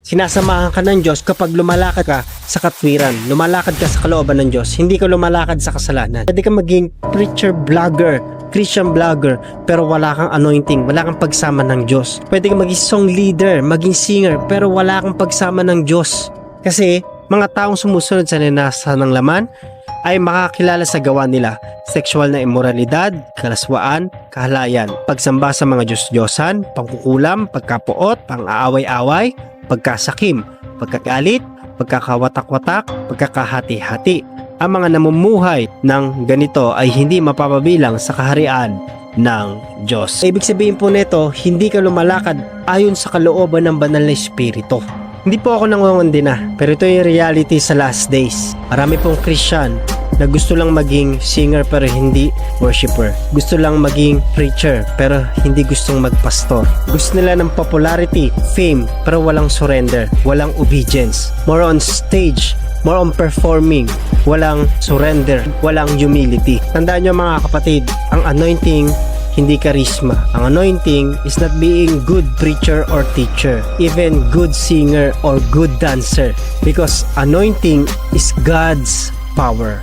Sinasamahan ka ng Diyos kapag lumalakad ka sa katwiran, lumalakad ka sa kalooban ng Diyos, hindi ka lumalakad sa kasalanan. Pwede ka maging preacher vlogger, Christian vlogger, pero wala kang anointing, wala kang pagsama ng Diyos. Pwede ka maging song leader, maging singer, pero wala kang pagsama ng Diyos. Kasi mga taong sumusunod sa linasa ng laman ay makakilala sa gawa nila, sexual na immoralidad, kalaswaan, kahalayan, pagsamba sa mga Diyos-Diyosan, pangkukulam, pagkapuot, pang-aaway-away, pagkasakim, pagkagalit, pagkakawatak-watak, pagkakahati-hati. Ang mga namumuhay ng ganito ay hindi mapapabilang sa kaharian ng Diyos. Ibig sabihin po nito, hindi ka lumalakad ayon sa kalooban ng banal na Espiritu. Hindi po ako nangungundina, pero ito yung reality sa last days. Marami pong Christian na gusto lang maging singer pero hindi worshiper. Gusto lang maging preacher pero hindi gustong magpastor. Gusto nila ng popularity, fame, pero walang surrender, walang obedience. More on stage, more on performing, walang surrender, walang humility. Tandaan nyo mga kapatid, ang anointing hindi charisma. Ang anointing is not being good preacher or teacher, even good singer or good dancer, because anointing is God's power.